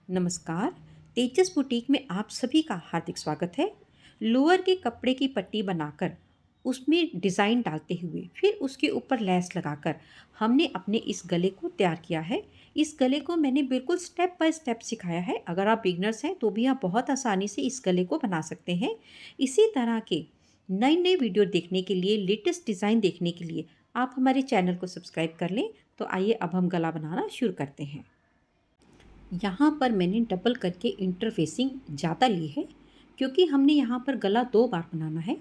नमस्कार। तेजस बुटीक में आप सभी का हार्दिक स्वागत है। लोअर के कपड़े की पट्टी बनाकर उसमें डिज़ाइन डालते हुए फिर उसके ऊपर लेस लगाकर हमने अपने इस गले को तैयार किया है। इस गले को मैंने बिल्कुल स्टेप बाय स्टेप सिखाया है। अगर आप बिगनर्स हैं तो भी आप बहुत आसानी से इस गले को बना सकते हैं। इसी तरह के नए नए वीडियो देखने के लिए, लेटेस्ट डिज़ाइन देखने के लिए आप हमारे चैनल को सब्सक्राइब कर लें। तो आइए अब हम गला बनाना शुरू करते हैं। यहाँ पर मैंने डबल करके इंटरफेसिंग ज़्यादा ली है क्योंकि हमने यहाँ पर गला 2 बार बनाना है।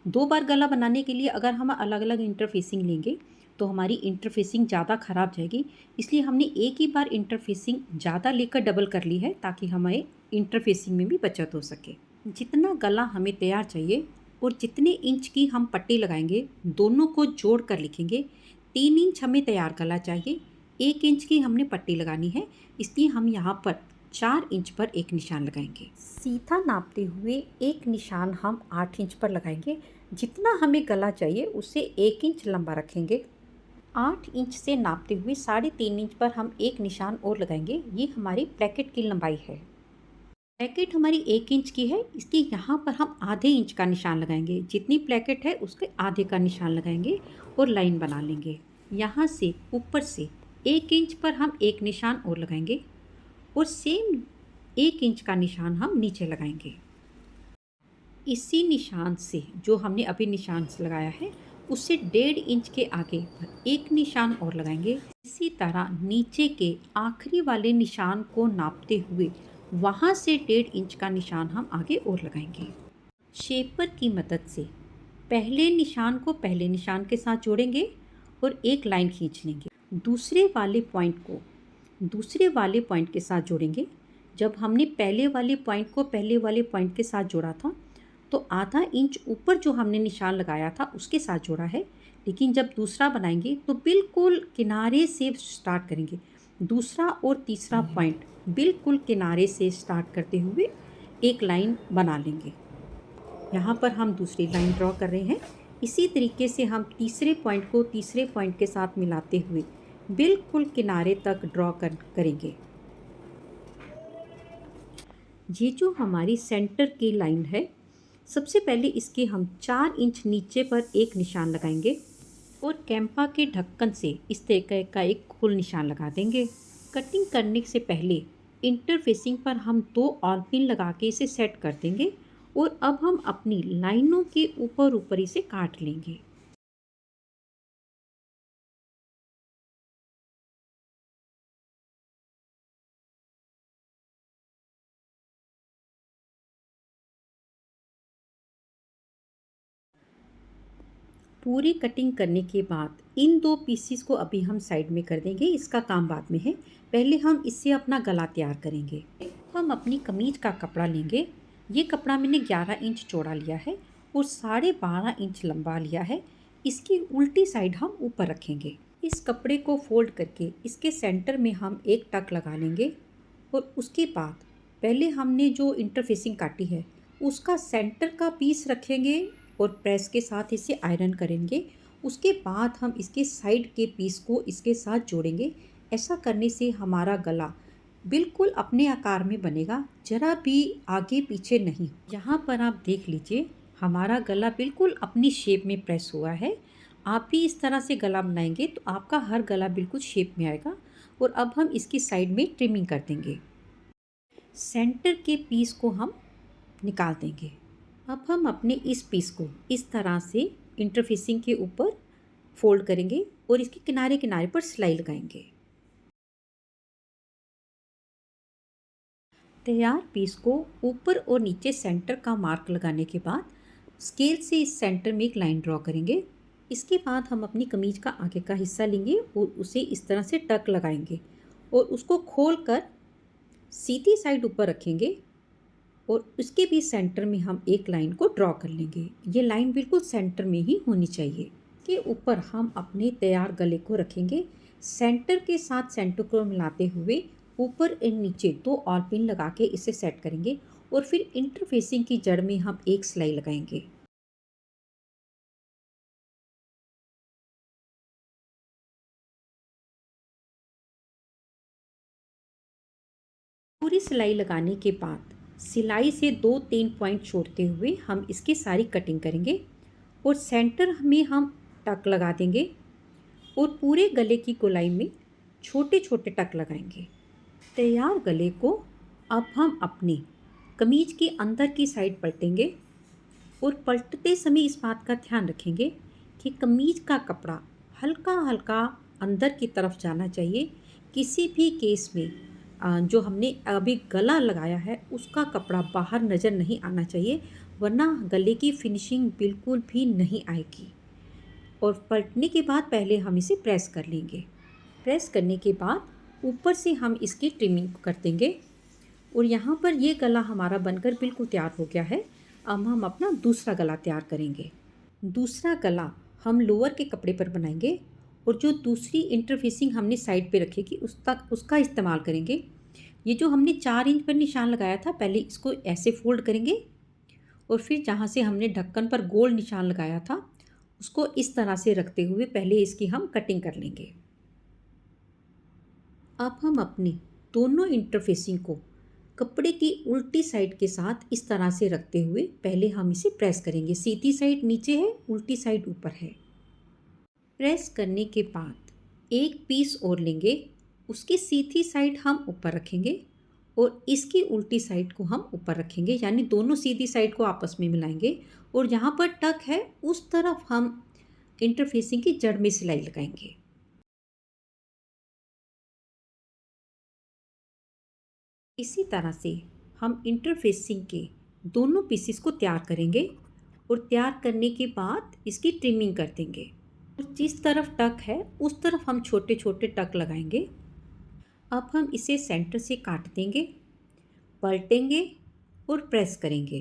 2 बार गला बनाने के लिए अगर हम अलग अलग इंटरफेसिंग लेंगे तो हमारी इंटरफेसिंग ज़्यादा ख़राब जाएगी। इसलिए हमने एक ही बार इंटरफेसिंग ज़्यादा लेकर डबल कर ली है ताकि हमें इंटरफेसिंग में भी बचत हो सके। जितना गला हमें तैयार चाहिए और जितने इंच की हम पट्टी लगाएंगे दोनों को जोड़ कर लिखेंगे। 3 इंच हमें तैयार गला चाहिए, 1 इंच की हमने पट्टी लगानी है। इसलिए हम यहाँ पर 4 इंच पर एक निशान लगाएंगे। सीधा नापते हुए एक निशान हम 8 इंच पर लगाएंगे। जितना हमें गला चाहिए उससे 1 इंच लंबा रखेंगे। 8 इंच से नापते हुए 3.5 इंच पर हम एक निशान और लगाएंगे। ये हमारी ब्रैकेट की लंबाई है। ब्रैकेट हमारी 1 इंच की है, इसलिए यहाँ पर हम आधे इंच का निशान लगाएंगे। जितनी ब्रैकेट है उसके आधे का निशान लगाएंगे और लाइन बना लेंगे। यहाँ से ऊपर से 1 इंच पर हम एक निशान और लगाएंगे और सेम 1 इंच का निशान हम नीचे लगाएंगे। इसी निशान से जो हमने अभी निशान लगाया है उससे 1.5 इंच के आगे पर एक निशान और लगाएंगे। इसी तरह नीचे के आखिरी वाले निशान को नापते हुए वहाँ से 1.5 इंच का निशान हम आगे और लगाएंगे। शेपर की मदद से पहले निशान को पहले निशान के साथ जोड़ेंगे और एक लाइन खींच लेंगे। दूसरे वाले पॉइंट के साथ जोड़ेंगे। जब हमने पहले वाले पॉइंट को पहले वाले पॉइंट के साथ जोड़ा था तो आधा इंच ऊपर जो हमने निशान लगाया था उसके साथ जोड़ा है। लेकिन जब दूसरा बनाएंगे तो बिल्कुल किनारे से स्टार्ट करेंगे। दूसरा और तीसरा पॉइंट बिल्कुल किनारे से स्टार्ट करते हुए एक लाइन बना लेंगे। यहाँ पर हम दूसरी लाइन ड्रॉ कर रहे हैं। इसी तरीके से हम तीसरे पॉइंट को तीसरे पॉइंट के साथ मिलाते हुए बिल्कुल किनारे तक ड्रॉ करेंगे। ये जो हमारी सेंटर की लाइन है, सबसे पहले इसके हम 4 इंच नीचे पर एक निशान लगाएंगे और कैंपा के ढक्कन से इस तरह का एक गोल निशान लगा देंगे। कटिंग करने से पहले इंटरफेसिंग पर हम 2 ऑल पिन लगा के इसे सेट कर देंगे और अब हम अपनी लाइनों के ऊपर ऊपर इसे काट लेंगे। पूरी कटिंग करने के बाद इन 2 पीसीस को अभी हम साइड में कर देंगे, इसका काम बाद में है। पहले हम इससे अपना गला तैयार करेंगे। हम अपनी कमीज का कपड़ा लेंगे। ये कपड़ा मैंने 11 इंच चौड़ा लिया है और 12.5 इंच लंबा लिया है। इसकी उल्टी साइड हम ऊपर रखेंगे। इस कपड़े को फोल्ड करके इसके सेंटर में हम एक टक लगा लेंगे और उसके बाद पहले हमने जो इंटरफेसिंग काटी है उसका सेंटर का पीस रखेंगे और प्रेस के साथ इसे आयरन करेंगे। उसके बाद हम इसके साइड के पीस को इसके साथ जोड़ेंगे। ऐसा करने से हमारा गला बिल्कुल अपने आकार में बनेगा, जरा भी आगे पीछे नहीं। यहाँ पर आप देख लीजिए हमारा गला बिल्कुल अपनी शेप में प्रेस हुआ है। आप भी इस तरह से गला बनाएंगे तो आपका हर गला बिल्कुल शेप में आएगा। और अब हम इसकी साइड में ट्रिमिंग कर देंगे। सेंटर के पीस को हम निकाल देंगे। अब हम अपने इस पीस को इस तरह से इंटरफेसिंग के ऊपर फोल्ड करेंगे और इसके किनारे किनारे पर सिलाई लगाएंगे। तैयार पीस को ऊपर और नीचे सेंटर का मार्क लगाने के बाद स्केल से इस सेंटर में एक लाइन ड्रॉ करेंगे। इसके बाद हम अपनी कमीज का आगे का हिस्सा लेंगे और उसे इस तरह से टक लगाएंगे और उसको खोल कर सीधी साइड ऊपर रखेंगे और उसके भी सेंटर में हम एक लाइन को ड्रॉ कर लेंगे। ये लाइन बिल्कुल सेंटर में ही होनी चाहिए। के ऊपर हम अपने तैयार गले को रखेंगे। सेंटर के साथ सेंटर को मिलाते हुए ऊपर और नीचे 2 ऑल पिन लगा के इसे सेट करेंगे और फिर इंटरफेसिंग की जड़ में हम एक सिलाई लगाएंगे। सारी सिलाई लगाने के बाद सिलाई से 2-3 पॉइंट छोड़ते हुए हम इसकी सारी कटिंग करेंगे और सेंटर में हम टक लगा देंगे और पूरे गले की गोलाई में छोटे छोटे टक लगाएंगे। तैयार गले को अब हम अपनी कमीज के अंदर की साइड पलटेंगे और पलटते समय इस बात का ध्यान रखेंगे कि कमीज का कपड़ा हल्का हल्का अंदर की तरफ जाना चाहिए। किसी भी केस में जो हमने अभी गला लगाया है उसका कपड़ा बाहर नज़र नहीं आना चाहिए, वरना गले की फिनिशिंग बिल्कुल भी नहीं आएगी। और पलटने के बाद पहले हम इसे प्रेस कर लेंगे। प्रेस करने के बाद ऊपर से हम इसकी ट्रिमिंग कर देंगे और यहाँ पर ये गला हमारा बनकर बिल्कुल तैयार हो गया है। अब हम अपना दूसरा गला तैयार करेंगे। दूसरा गला हम लोअर के कपड़े पर बनाएंगे और जो दूसरी इंटरफेसिंग हमने साइड पे रखेगी उसका इस्तेमाल करेंगे। ये जो हमने 4 इंच पर निशान लगाया था, पहले इसको ऐसे फोल्ड करेंगे और फिर जहाँ से हमने ढक्कन पर गोल निशान लगाया था उसको इस तरह से रखते हुए पहले इसकी हम कटिंग कर लेंगे। अब हम अपनी दोनों इंटरफेसिंग को कपड़े की उल्टी साइड के साथ इस तरह से रखते हुए पहले हम इसे प्रेस करेंगे। सीधी साइड नीचे है, उल्टी साइड ऊपर है। प्रेस करने के बाद एक पीस और लेंगे, उसकी सीधी साइड हम ऊपर रखेंगे और इसकी उल्टी साइड को हम ऊपर रखेंगे, यानी दोनों सीधी साइड को आपस में मिलाएंगे और जहाँ पर टक है उस तरफ हम इंटरफेसिंग की जड़ में सिलाई लगाएंगे। इसी तरह से हम इंटरफेसिंग के दोनों पीसेस को तैयार करेंगे और तैयार करने के बाद इसकी ट्रिमिंग कर देंगे और जिस तरफ टक है उस तरफ हम छोटे छोटे टक लगाएंगे। अब हम इसे सेंटर से काट देंगे, पलटेंगे और प्रेस करेंगे।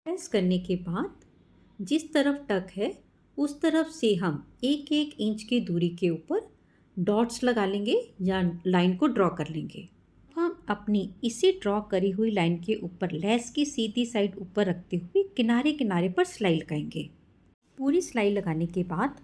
प्रेस करने के बाद जिस तरफ टक है उस तरफ से हम 1-1 इंच की दूरी के ऊपर डॉट्स लगा लेंगे या लाइन को ड्रॉ कर लेंगे। हम अपनी इसी ड्रॉ करी हुई लाइन के ऊपर लेस की सीधी साइड ऊपर रखते हुए किनारे किनारे पर सिलाई लगाएंगे। पूरी सिलाई लगाने के बाद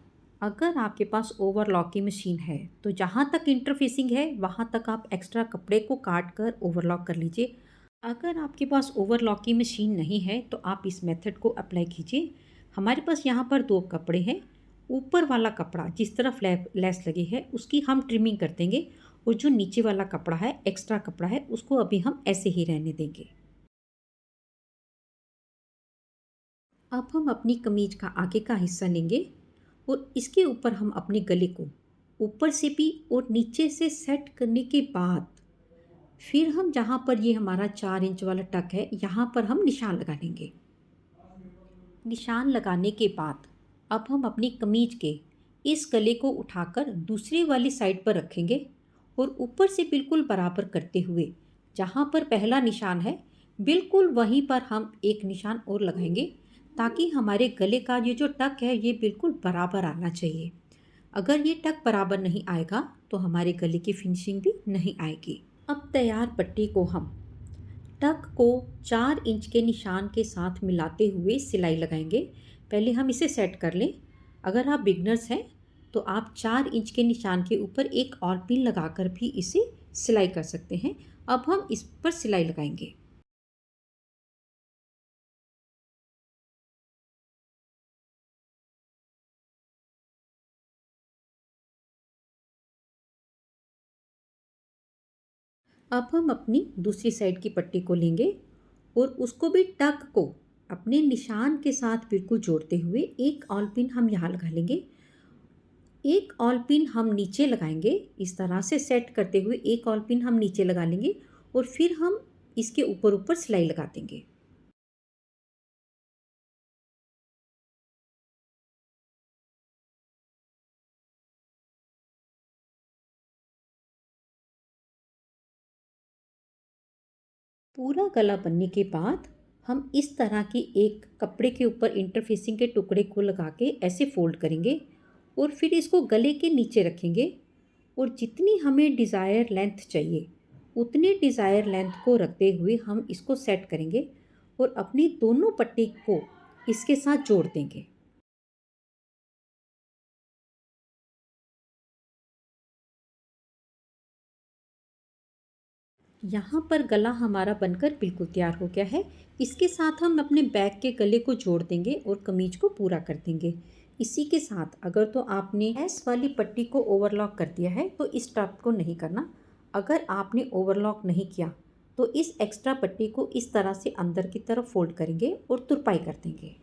अगर आपके पास ओवरलॉक की मशीन है तो जहाँ तक इंटरफेसिंग है वहाँ तक आप एक्स्ट्रा कपड़े को काट कर ओवरलॉक कर लीजिए। अगर आपके पास ओवरलॉक की मशीन नहीं है तो आप इस मेथड को अप्लाई कीजिए। हमारे पास यहाँ पर 2 कपड़े हैं। ऊपर वाला कपड़ा जिस तरफ लेस लगी है उसकी हम ट्रिमिंग कर देंगे और जो नीचे वाला कपड़ा है, एक्स्ट्रा कपड़ा है, उसको अभी हम ऐसे ही रहने देंगे। अब हम अपनी कमीज का आगे का हिस्सा लेंगे और इसके ऊपर हम अपने गले को ऊपर से भी और नीचे से सेट करने के बाद फिर हम जहाँ पर ये हमारा 4 इंच वाला टक है यहाँ पर हम निशान लगा लेंगे। निशान लगाने के बाद अब हम अपनी कमीज के इस गले को उठाकर दूसरी वाली साइड पर रखेंगे और ऊपर से बिल्कुल बराबर करते हुए जहाँ पर पहला निशान है बिल्कुल वहीं पर हम एक निशान और लगाएंगे ताकि हमारे गले का ये जो टक है ये बिल्कुल बराबर आना चाहिए। अगर ये टक बराबर नहीं आएगा तो हमारे गले की फिनिशिंग भी नहीं आएगी। अब तैयार पट्टी को हम टक को 4 इंच के निशान के साथ मिलाते हुए सिलाई लगाएंगे। पहले हम इसे सेट कर लें। अगर आप बिगनर्स हैं तो आप 4 इंच के निशान के ऊपर एक और पिन लगाकर भी इसे सिलाई कर सकते हैं। अब हम इस पर सिलाई लगाएंगे। अब हम अपनी दूसरी साइड की पट्टी को लेंगे और उसको भी टक को अपने निशान के साथ बिल्कुल जोड़ते हुए एक ऑल पिन हम यहाँ लगा लेंगे। एक ऑल पिन हम नीचे लगाएंगे, इस तरह से सेट करते हुए एक ऑल पिन हम नीचे लगा लेंगे और फिर हम इसके ऊपर ऊपर सिलाई लगा देंगे। पूरा गला बनने के बाद हम इस तरह की एक कपड़े के ऊपर इंटरफेसिंग के टुकड़े को लगा के ऐसे फोल्ड करेंगे और फिर इसको गले के नीचे रखेंगे और जितनी हमें डिज़ायर लेंथ चाहिए उतनी डिज़ायर लेंथ को रखते हुए हम इसको सेट करेंगे और अपनी दोनों पट्टी को इसके साथ जोड़ देंगे। यहाँ पर गला हमारा बनकर बिल्कुल तैयार हो गया है। इसके साथ हम अपने बैग के गले को जोड़ देंगे और कमीज को पूरा कर देंगे। इसी के साथ अगर तो आपने एस वाली पट्टी को ओवरलॉक कर दिया है तो इस टाप को नहीं करना। अगर आपने ओवरलॉक नहीं किया तो इस एक्स्ट्रा पट्टी को इस तरह से अंदर की तरफ फोल्ड करेंगे और तुरपाई कर देंगे।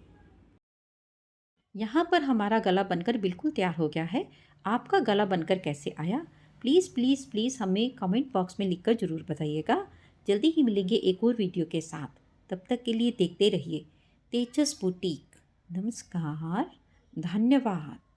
यहाँ पर हमारा गला बनकर बिल्कुल तैयार हो गया है। आपका गला बनकर कैसे आया, प्लीज़ प्लीज़ प्लीज़ हमें कमेंट बॉक्स में लिखकर ज़रूर बताइएगा। जल्दी ही मिलेंगे एक और वीडियो के साथ। तब तक के लिए देखते रहिए तेजस बुटीक। नमस्कार, धन्यवाद।